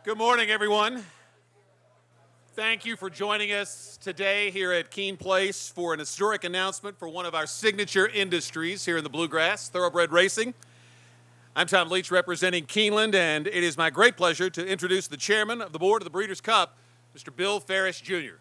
Good morning, everyone. Thank you for joining us today here at Keene Place for an historic announcement for one of our signature industries here in the Bluegrass, thoroughbred racing. I'm Tom Leach representing Keeneland, and it is my great pleasure to introduce the chairman of the board of the Breeders' Cup, Mr. Bill Ferris, Jr.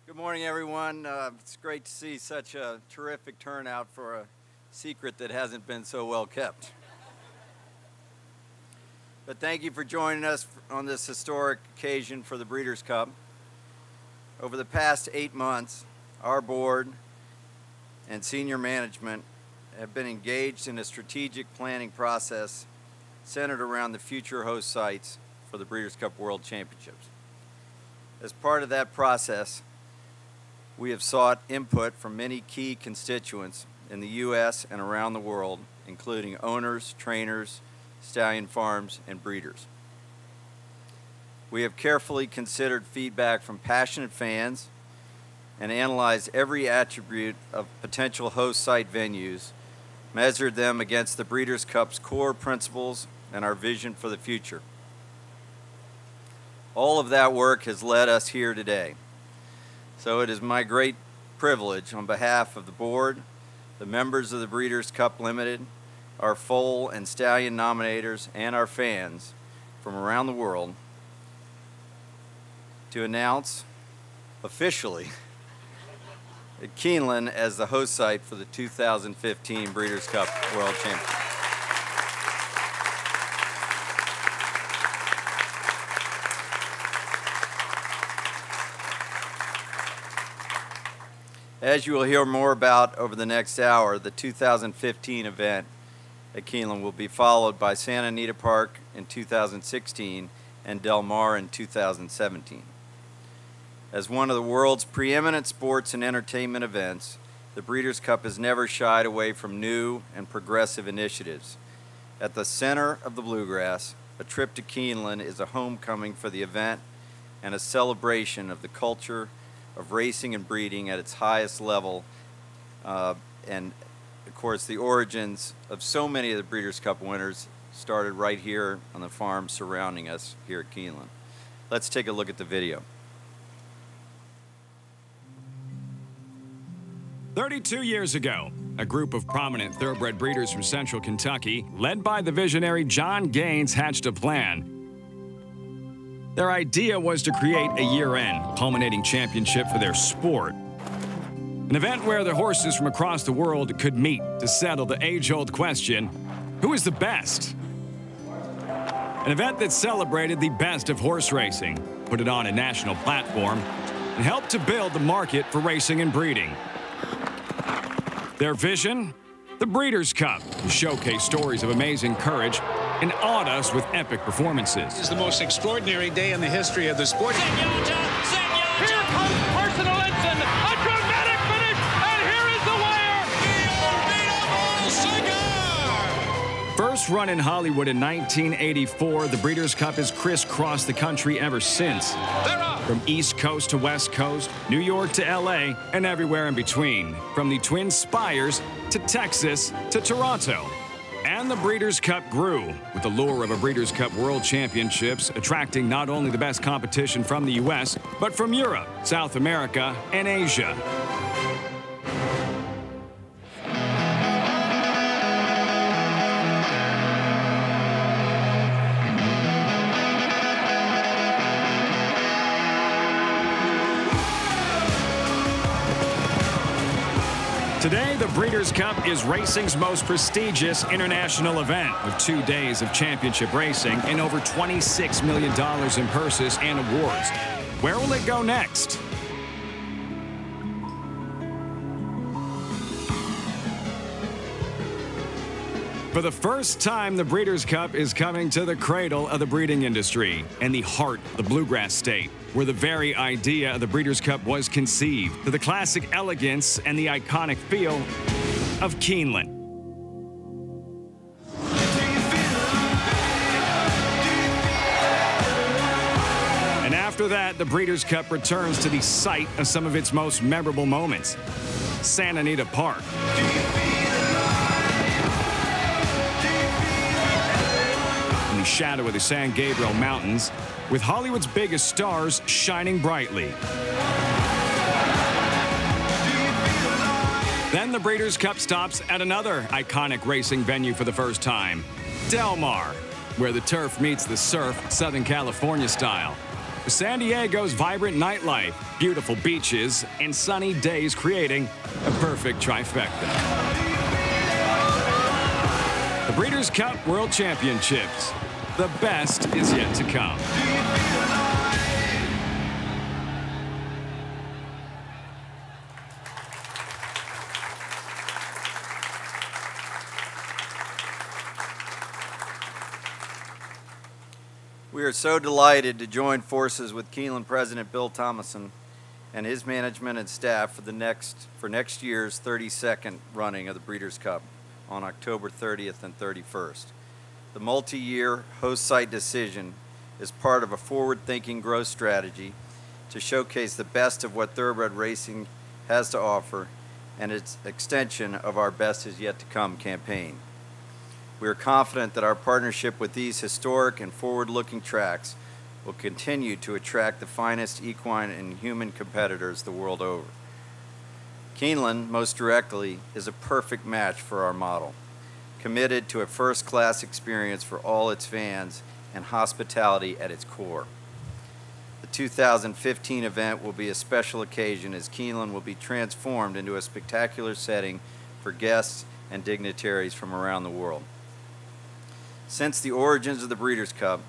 Good morning, everyone. It's great to see such a terrific turnout for a secret that hasn't been so well kept. But thank you for joining us on this historic occasion for the Breeders' Cup. Over the past 8 months, our board and senior management have been engaged in a strategic planning process centered around the future host sites for the Breeders' Cup World Championships. As part of that process, we have sought input from many key constituents in the U.S. and around the world, including owners, trainers, stallion farms, and breeders. We have carefully considered feedback from passionate fans and analyzed every attribute of potential host site venues, measured them against the Breeders' Cup's core principles and our vision for the future. All of that work has led us here today. So it is my great privilege on behalf of the board, the members of the Breeders' Cup Limited, our foal and stallion nominators, and our fans from around the world to announce officially Keeneland as the host site for the 2015 Breeders' Cup World Championship. As you will hear more about over the next hour, the 2015 event at Keeneland will be followed by Santa Anita Park in 2016 and Del Mar in 2017. As one of the world's preeminent sports and entertainment events, the Breeders' Cup has never shied away from new and progressive initiatives. At the center of the Bluegrass, a trip to Keeneland is a homecoming for the event and a celebration of the culture of racing and breeding at its highest level, and of course the origins of so many of the Breeders' Cup winners started right here on the farm surrounding us here at Keeneland. Let's take a look at the video. 32 years ago, a group of prominent thoroughbred breeders from central Kentucky, led by the visionary John Gaines, hatched a plan. Their idea was to create a year-end, culminating championship for their sport. An event where the horses from across the world could meet to settle the age-old question, who is the best? An event that celebrated the best of horse racing, put it on a national platform, and helped to build the market for racing and breeding. Their vision? The Breeders' Cup, to showcase stories of amazing courage and awed us with epic performances. This is the most extraordinary day in the history of the sport. Here comes Personal Ensign, a dramatic finish, and here is the wire. First run in Hollywood in 1984, the Breeders' Cup has crisscrossed the country ever since. From East Coast to West Coast, New York to LA, and everywhere in between. From the Twin Spires to Texas to Toronto. And the Breeders' Cup grew, with the lure of a Breeders' Cup World Championships attracting not only the best competition from the U.S., but from Europe, South America, and Asia. Today, the Breeders' Cup is racing's most prestigious international event, with 2 days of championship racing and over $26 million in purses and awards. Where will it go next? For the first time, the Breeders' Cup is coming to the cradle of the breeding industry and the heart of the Bluegrass state, where the very idea of the Breeders' Cup was conceived, to the classic elegance and the iconic feel of Keeneland. And after that, the Breeders' Cup returns to the site of some of its most memorable moments. Santa Anita Park. In the shadow of the San Gabriel Mountains, with Hollywood's biggest stars shining brightly. Then the Breeders' Cup stops at another iconic racing venue for the first time, Del Mar, where the turf meets the surf, Southern California style. San Diego's vibrant nightlife, beautiful beaches, and sunny days creating a perfect trifecta. The Breeders' Cup World Championships. The best is yet to come. We are so delighted to join forces with Keeneland President Bill Thomason and his management and staff for next year's 32nd running of the Breeders' Cup on October 30th and 31st. The multi-year host site decision is part of a forward-thinking growth strategy to showcase the best of what thoroughbred racing has to offer and its extension of our Best Is Yet to Come campaign. We are confident that our partnership with these historic and forward-looking tracks will continue to attract the finest equine and human competitors the world over. Keeneland, most directly, is a perfect match for our model, committed to a first-class experience for all its fans and hospitality at its core. The 2015 event will be a special occasion as Keeneland will be transformed into a spectacular setting for guests and dignitaries from around the world. Since the origins of the Breeders' Cup,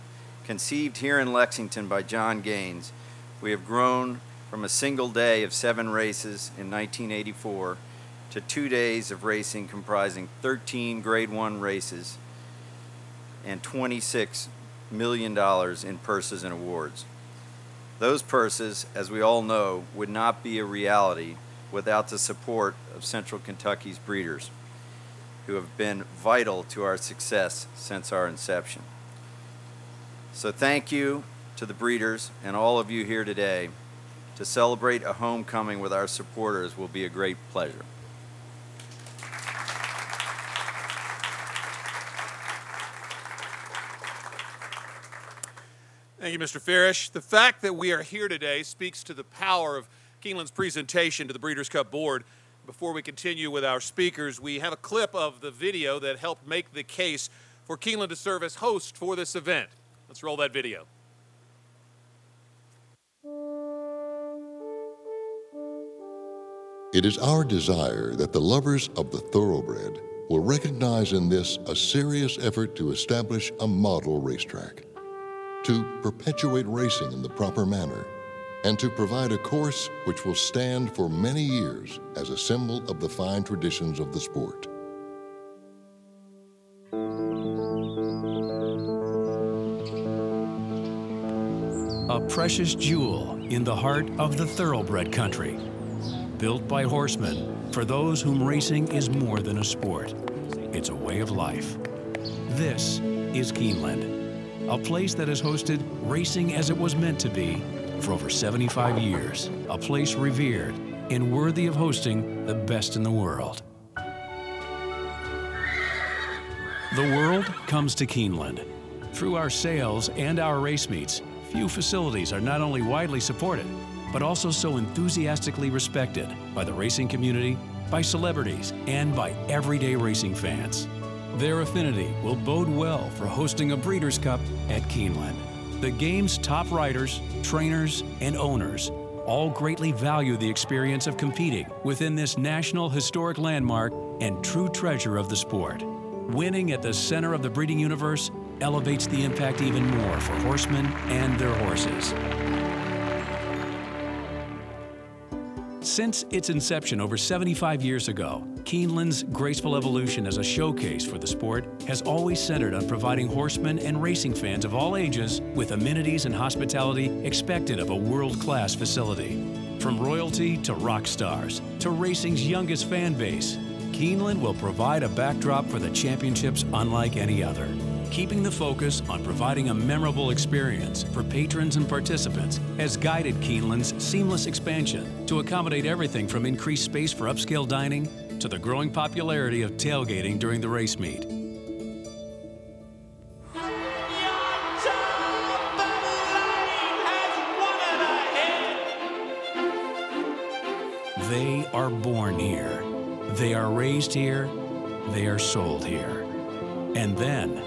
conceived here in Lexington by John Gaines, we have grown from a single day of 7 races in 1984 to 2 days of racing comprising 13 Grade 1 races and $26 million in purses and awards. Those purses, as we all know, would not be a reality without the support of Central Kentucky's breeders, who have been vital to our success since our inception. So thank you to the breeders and all of you here today. To celebrate a homecoming with our supporters will be a great pleasure. Thank you, Mr. Farish. The fact that we are here today speaks to the power of Keeneland's presentation to the Breeders' Cup Board. Before we continue with our speakers, we have a clip of the video that helped make the case for Keeneland to serve as host for this event. Let's roll that video. It is our desire that the lovers of the thoroughbred will recognize in this a serious effort to establish a model racetrack, to perpetuate racing in the proper manner, and to provide a course which will stand for many years as a symbol of the fine traditions of the sport. A precious jewel in the heart of the thoroughbred country, built by horsemen for those whom racing is more than a sport. It's a way of life. This is Keeneland, a place that has hosted racing as it was meant to be for over 75 years, a place revered and worthy of hosting the best in the world. The world comes to Keeneland. Through our sales and our race meets, few facilities are not only widely supported, but also so enthusiastically respected by the racing community, by celebrities, and by everyday racing fans. Their affinity will bode well for hosting a Breeders' Cup at Keeneland. The game's top riders, trainers, and owners all greatly value the experience of competing within this national historic landmark and true treasure of the sport. Winning at the center of the breeding universe elevates the impact even more for horsemen and their horses. Since its inception over 75 years ago, Keeneland's graceful evolution as a showcase for the sport has always centered on providing horsemen and racing fans of all ages with amenities and hospitality expected of a world-class facility. From royalty to rock stars to racing's youngest fan base, Keeneland will provide a backdrop for the championships unlike any other. keeping the focus on providing a memorable experience for patrons and participants has guided Keeneland's seamless expansion to accommodate everything from increased space for upscale dining to the growing popularity of tailgating during the race meet. They are born here, they are raised here, they are sold here, and then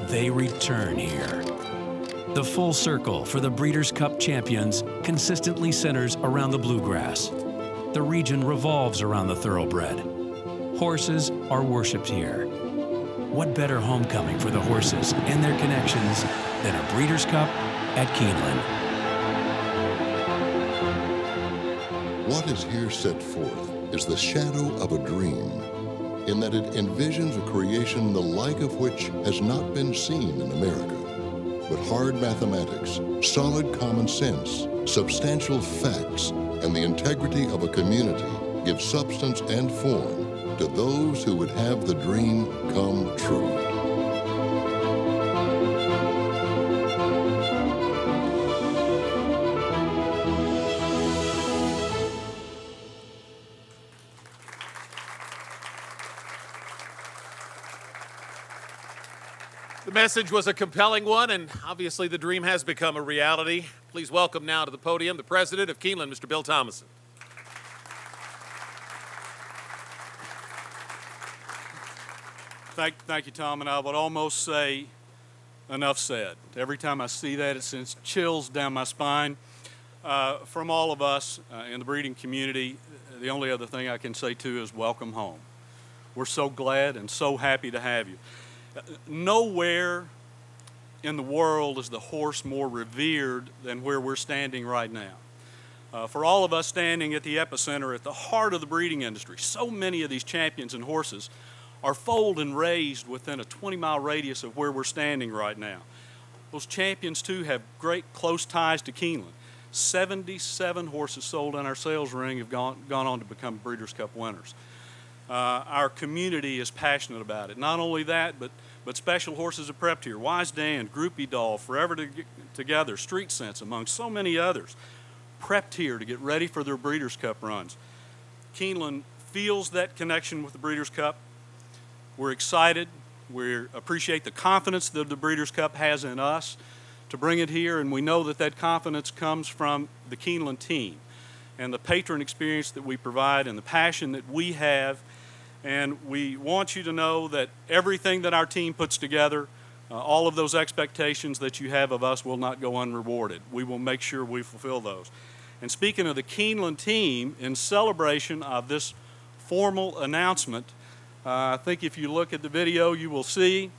they return here. The full circle for the Breeders' Cup champions consistently centers around the Bluegrass. The region revolves around the Thoroughbred. Horses are worshipped here. What better homecoming for the horses and their connections than a Breeders' Cup at Keeneland? What is here set forth is the shadow of a dream, in that it envisions a creation the like of which has not been seen in America. But hard mathematics, solid common sense, substantial facts, and the integrity of a community give substance and form to those who would have the dream come true. The message was a compelling one, and obviously the dream has become a reality. Please welcome now to the podium the president of Keeneland, Mr. Bill Thomason. Thank you, Tom, and I would almost say enough said. Every time I see that, it sends chills down my spine. From all of us in the breeding community, the only other thing I can say, too, is welcome home. We're so glad and so happy to have you. Nowhere in the world is the horse more revered than where we're standing right now. For all of us standing at the epicenter, at the heart of the breeding industry, so many of these champions and horses are foaled and raised within a 20-mile radius of where we're standing right now. Those champions, too, have great close ties to Keeneland. 77 horses sold in our sales ring have gone on to become Breeders' Cup winners. Our community is passionate about it. Not only that, but special horses are prepped here. Wise Dan, Groupie Doll, Forever Together, Street Sense, among so many others, prepped here to get ready for their Breeders' Cup runs. Keeneland feels that connection with the Breeders' Cup. We're excited. We appreciate the confidence that the Breeders' Cup has in us to bring it here, and we know that that confidence comes from the Keeneland team and the patron experience that we provide and the passion that we have. And we want you to know that everything that our team puts together, all of those expectations that you have of us will not go unrewarded. We will make sure we fulfill those. And speaking of the Keeneland team, in celebration of this formal announcement, I think if you look at the video, you will see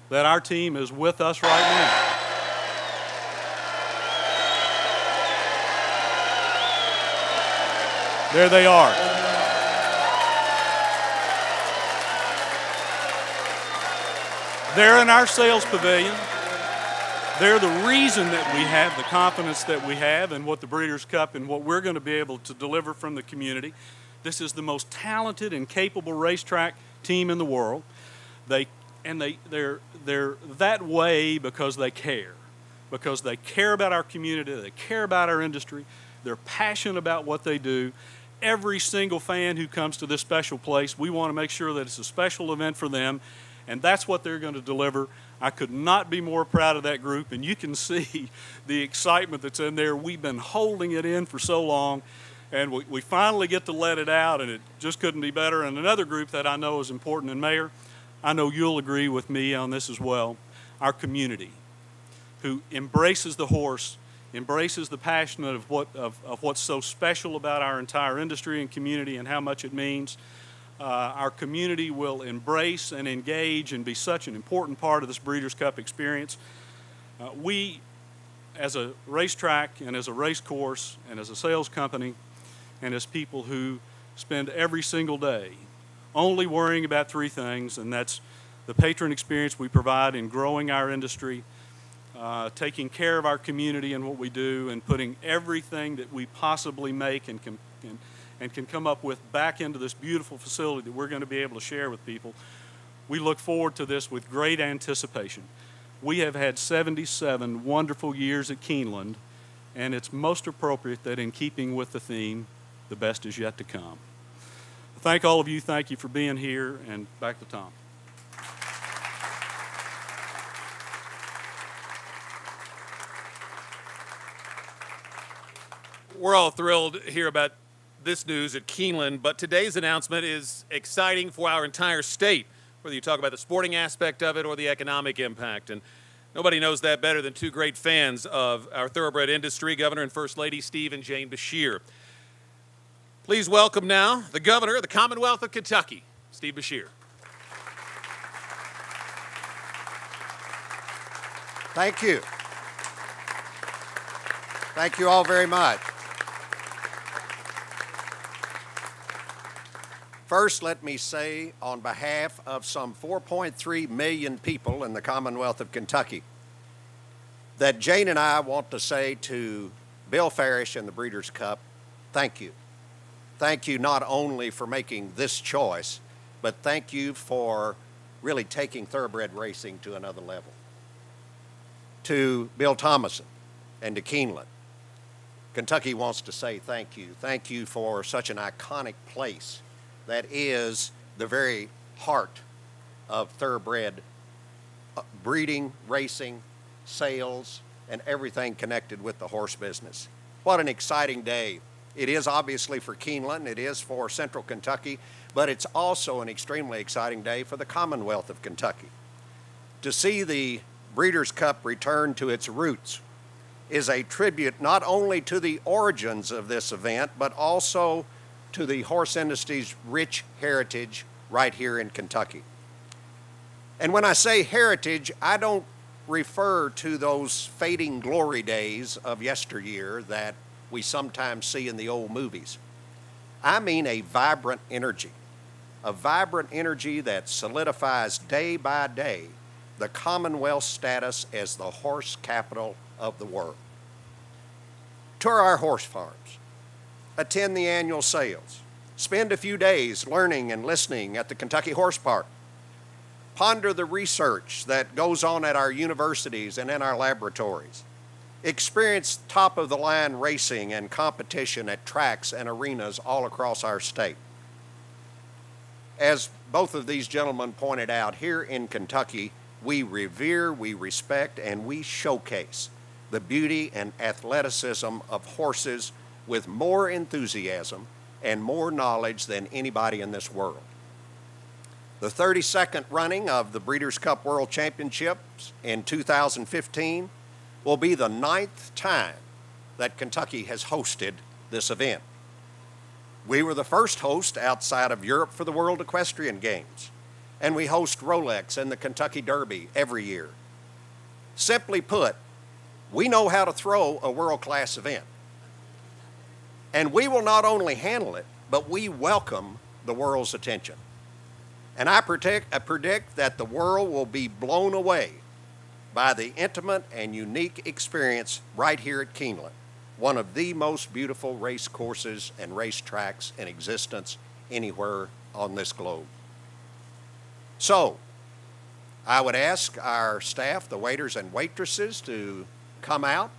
that our team is with us right now. There they are. They're in our sales pavilion. They're the reason that we have the confidence that we have in what the Breeders' Cup and what we're going to be able to deliver from the community. This is the most talented and capable racetrack team in the world. They're that way because they care about our community, they care about our industry, they're passionate about what they do. Every single fan who comes to this special place, we want to make sure that it's a special event for them, and that's what they're going to deliver. I could not be more proud of that group, and you can see the excitement that's in there. We've been holding it in for so long, and we finally get to let it out, and it just couldn't be better. And another group that I know is important, and Mayor, I know you'll agree with me on this as well, our community, who embraces the horse, embraces the passion of what's so special about our entire industry and community and how much it means. Our community will embrace and engage and be such an important part of this Breeders' Cup experience. We, as a racetrack and as a race course and as a sales company and as people who spend every single day only worrying about three things, and that's the patron experience we provide in growing our industry, taking care of our community and what we do, and putting everything that we possibly make and can come up with back into this beautiful facility that we're going to be able to share with people. We look forward to this with great anticipation. We have had 77 wonderful years at Keeneland, and it's most appropriate that in keeping with the theme, the best is yet to come. Thank all of you. Thank you for being here, and back to Tom. We're all thrilled to hear about this news at Keeneland, but today's announcement is exciting for our entire state, whether you talk about the sporting aspect of it or the economic impact. And nobody knows that better than two great fans of our thoroughbred industry, Governor and First Lady Steve and Jane Beshear. Please welcome now the Governor of the Commonwealth of Kentucky, Steve Beshear. Thank you. Thank you all very much. First, let me say on behalf of some 4.3 million people in the Commonwealth of Kentucky that Jane and I want to say to Bill Farish and the Breeders' Cup, thank you. Thank you not only for making this choice, but thank you for really taking thoroughbred racing to another level. To Bill Thomason and to Keeneland, Kentucky wants to say thank you. Thank you for such an iconic place that is the very heart of thoroughbred breeding, racing, sales, and everything connected with the horse business. What an exciting day. It is obviously for Keeneland, it is for Central Kentucky, but it's also an extremely exciting day for the Commonwealth of Kentucky. To see the Breeders' Cup return to its roots is a tribute not only to the origins of this event, but also to the horse industry's rich heritage right here in Kentucky. And when I say heritage, I don't refer to those fading glory days of yesteryear that we sometimes see in the old movies. I mean a vibrant energy that solidifies day by day the Commonwealth status as the horse capital of the world. Tour our horse farms, attend the annual sales, spend a few days learning and listening at the Kentucky Horse Park, ponder the research that goes on at our universities and in our laboratories, experience top-of-the-line racing and competition at tracks and arenas all across our state. As both of these gentlemen pointed out, here in Kentucky, we revere, we respect, and we showcase the beauty and athleticism of horses with more enthusiasm and more knowledge than anybody in this world. The 32nd running of the Breeders' Cup World Championships in 2015 will be the 9th time that Kentucky has hosted this event. We were the first host outside of Europe for the World Equestrian Games, and we host Rolex and the Kentucky Derby every year. Simply put, we know how to throw a world-class event. And we will not only handle it, but we welcome the world's attention. And I predict that the world will be blown away by the intimate and unique experience right here at Keeneland, one of the most beautiful race courses and race tracks in existence anywhere on this globe. So, I would ask our staff, the waiters and waitresses, to come out.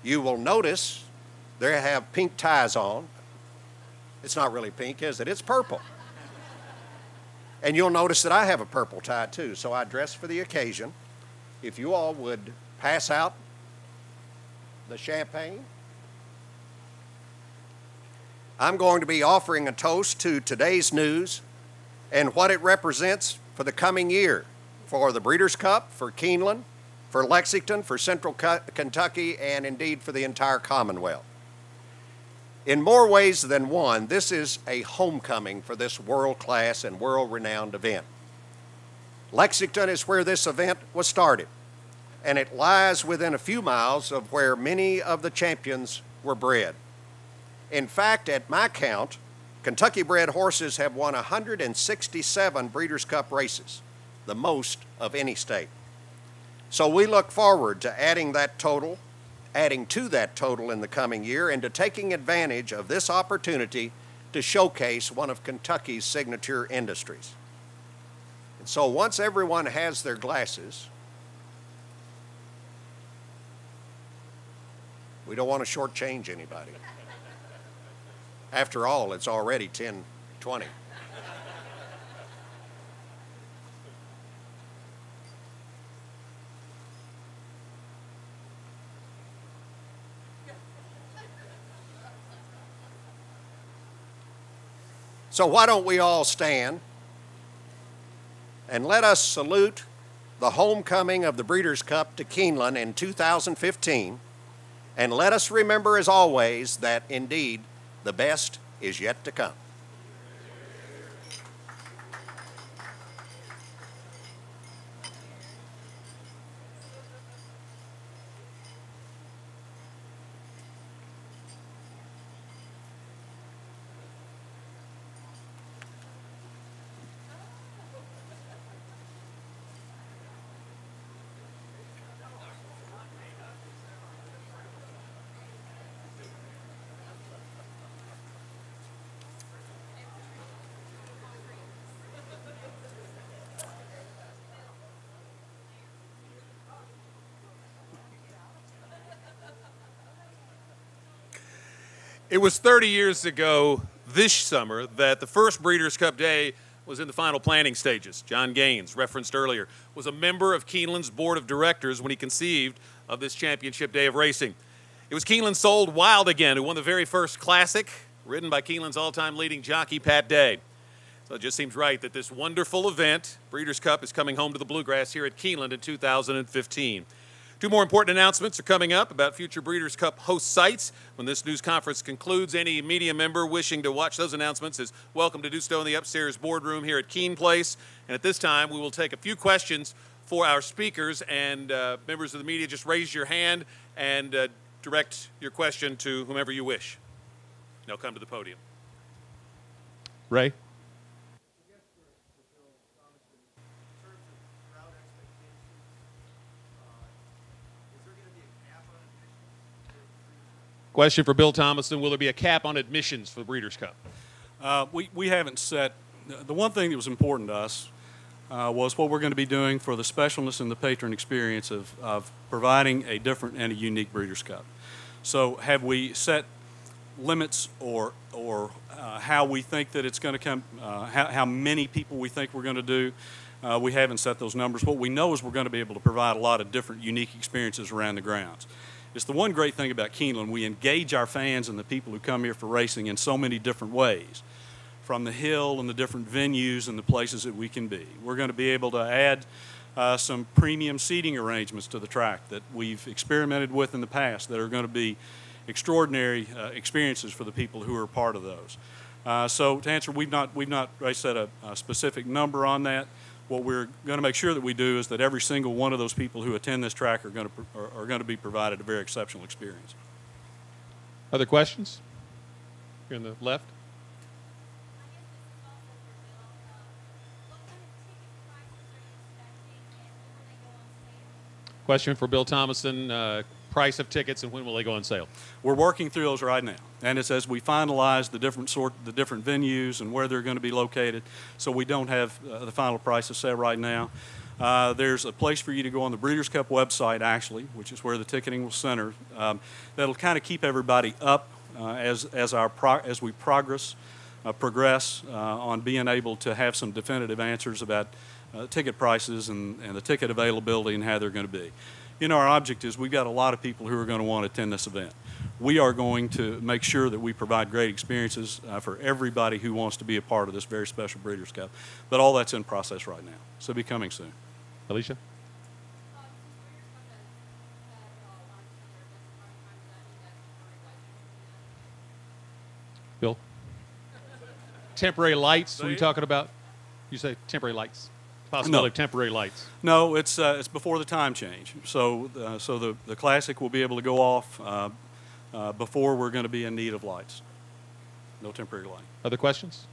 You will notice they have pink ties on. It's not really pink, is it? It's purple. And you'll notice that I have a purple tie too, so I dress for the occasion. If you all would pass out the champagne. I'm going to be offering a toast to today's news and what it represents for the coming year, for the Breeders' Cup, for Keeneland, for Lexington, for Central Kentucky, and indeed for the entire Commonwealth. In more ways than one, this is a homecoming for this world-class and world-renowned event. Lexington is where this event was started, and it lies within a few miles of where many of the champions were bred. In fact, at my count, Kentucky-bred horses have won 167 Breeders' Cup races, the most of any state. So we look forward to adding to that total in the coming year and to taking advantage of this opportunity to showcase one of Kentucky's signature industries. So once everyone has their glasses, we don't want to shortchange anybody. After all, it's already 10:20. So why don't we all stand and let us salute the homecoming of the Breeders' Cup to Keeneland in 2015, and let us remember as always that indeed the best is yet to come. It was 30 years ago this summer that the first Breeders' Cup Day was in the final planning stages. John Gaines, referenced earlier, was a member of Keeneland's board of directors when he conceived of this championship day of racing. It was Keeneland's Sold Wild Again who won the very first classic, ridden by Keeneland's all-time leading jockey, Pat Day. So it just seems right that this wonderful event, Breeders' Cup, is coming home to the Bluegrass here at Keeneland in 2015. Two more important announcements are coming up about future Breeders' Cup host sites. When this news conference concludes, any media member wishing to watch those announcements is welcome to do so in the upstairs boardroom here at Keene Place. And at this time, we will take a few questions for our speakers. And members of the media, just raise your hand and direct your question to whomever you wish. They'll come to the podium. Ray? Question for Bill Thomason, will there be a cap on admissions for the Breeders' Cup? We haven't set, the one thing that was important to us was what we're going to be doing for the specialness and the patron experience of providing a different and a unique Breeders' Cup. So have we set limits or how we think that it's going to come, how many people we think we're going to do? We haven't set those numbers. What we know is we're going to be able to provide a lot of different unique experiences around the grounds. It's the one great thing about Keeneland. We engage our fans and the people who come here for racing in so many different ways, from the hill and the different venues and the places that we can be. We're going to be able to add some premium seating arrangements to the track that we've experimented with in the past that are going to be extraordinary experiences for the people who are part of those. So to answer, we've not set a specific number on that. What we're going to make sure that we do is that every single one of those people who attend this track are going to be provided a very exceptional experience. Other questions? Here on the left. Question for Bill Thomason, price of tickets and when will they go on sale? We're working through those right now, and it's as we finalize the different venues and where they're going to be located, so we don't have the final prices set right now. There's a place for you to go on the Breeders' Cup website, actually, which is where the ticketing will center. That'll kind of keep everybody up as we progress on being able to have some definitive answers about ticket prices and the ticket availability and how they're going to be. You know, our object is we've got a lot of people who are going to want to attend this event. We are going to make sure that we provide great experiences for everybody who wants to be a part of this very special Breeders' Cup. But all that's in process right now, so it'll be coming soon. Alicia? Bill? Temporary lights, what are you talking about? You say temporary lights. Possibility of temporary lights. No, it's before the time change. So the Classic will be able to go off before we're going to be in need of lights. No temporary light. Other questions?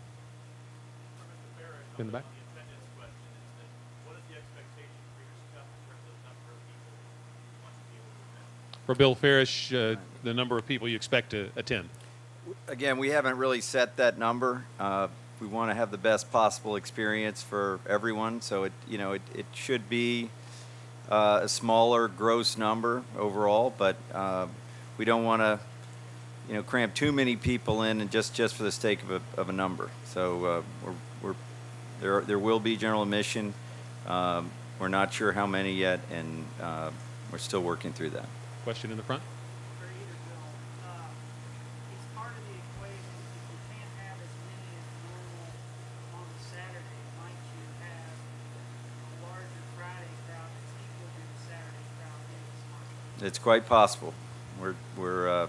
In the back. For Bill Farish, the number of people you expect to attend? Again, we haven't really set that number. we want to have the best possible experience for everyone. So it should be a smaller gross number overall, but we don't want to cram too many people in and just for the sake of a number. So there will be general admission. We're not sure how many yet, and we're still working through that. Question in the front. For either Bill, it's part of the equation. If you can't have as many as normal on the Saturday, might you have a larger Friday crowd that's equal to the Saturday crowd in this market? It's quite possible. We're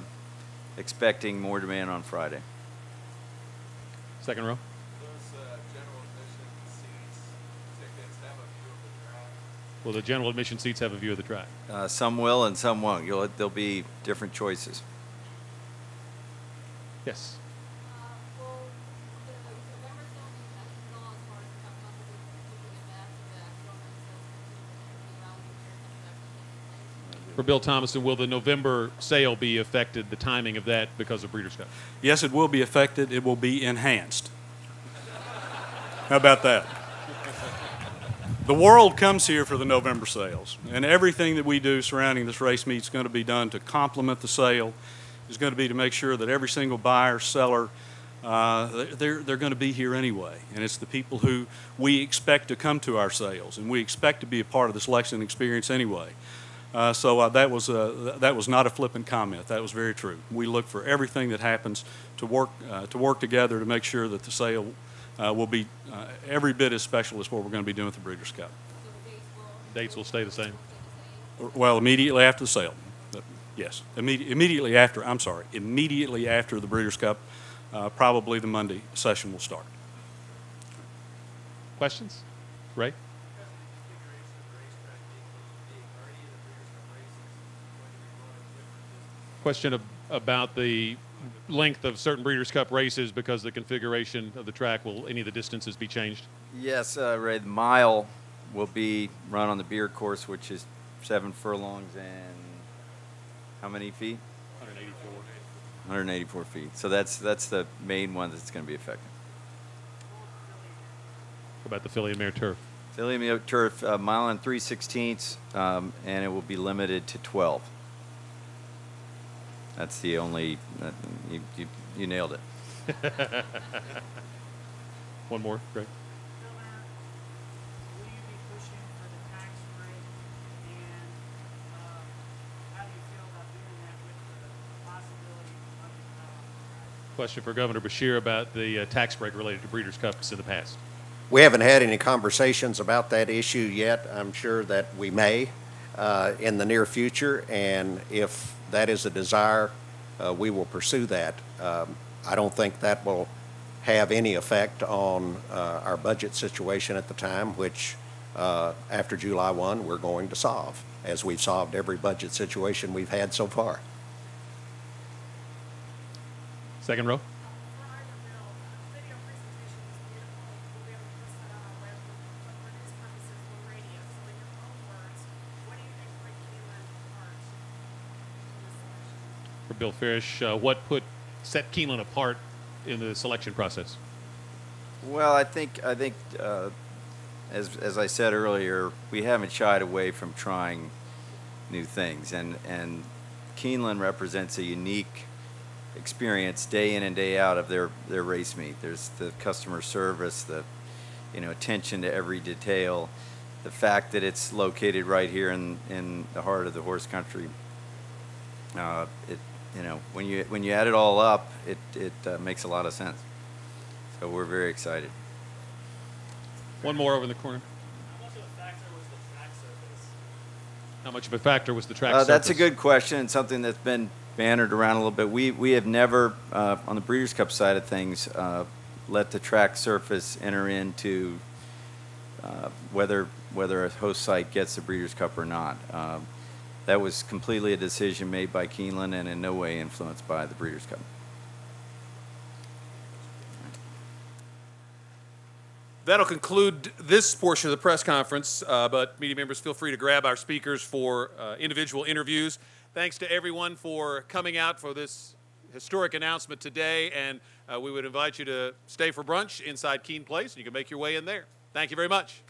expecting more demand on Friday. Second row. Will the general admission seats have a view of the track? Some will and some won't. There'll be different choices. Yes. For Bill Thomason, will the November sale be affected, the timing of that, because of Breeders' Cup? Yes, it will be affected. It will be enhanced. How about that? The world comes here for the November sales, and everything that we do surrounding this race meet is going to be done to complement the sale. Is going to be to make sure that every single buyer, seller, they're going to be here anyway, and it's the people who we expect to come to our sales, and we expect to be a part of the selection experience anyway. So that was not a flippant comment. That was very true. We look for everything that happens to work together to make sure that the sale will be every bit as special as what we're going to be doing with the Breeders' Cup. Dates will stay the same? Well, immediately after the sale. Yes, immediately after the Breeders' Cup, probably the Monday session will start. Questions? Ray? Question about the length of certain Breeders' Cup races because the configuration of the track, will any of the distances be changed? Yes, Ray, the mile will be run on the beer course, which is 7 furlongs and how many feet? 184. 184 feet. So that's the main one that's going to be affected. What about the filly and mare turf? Filly and mare turf, mile and 3/16, and it will be limited to 12. That's the only, you nailed it. One more, Greg. Will you be pushing for the tax break, and how do you feel about doing that with the possibility of under Question for Governor Beshear about the tax break related to Breeders' Cups in the past. We haven't had any conversations about that issue yet. I'm sure that we may in the near future, and if that is a desire, we will pursue that. I don't think that will have any effect on our budget situation at the time, which after July 1 we're going to solve, as we've solved every budget situation we've had so far. Second row. For Bill Farish, what set Keeneland apart in the selection process? Well, I think as I said earlier, we haven't shied away from trying new things, and Keeneland represents a unique experience day in and day out of their race meet. There's the customer service, the attention to every detail, the fact that it's located right here in the heart of the horse country. When you add it all up, it makes a lot of sense. So we're very excited. One more over in the corner. How much of a factor was the track surface? That's a good question, and something that's been bannered around a little bit. We have never, on the Breeders' Cup side of things, let the track surface enter into whether a host site gets the Breeders' Cup or not. That was completely a decision made by Keeneland and in no way influenced by the Breeders' Cup. That'll conclude this portion of the press conference, but media members, feel free to grab our speakers for individual interviews. Thanks to everyone for coming out for this historic announcement today, and we would invite you to stay for brunch inside Keene Place, and you can make your way in there. Thank you very much.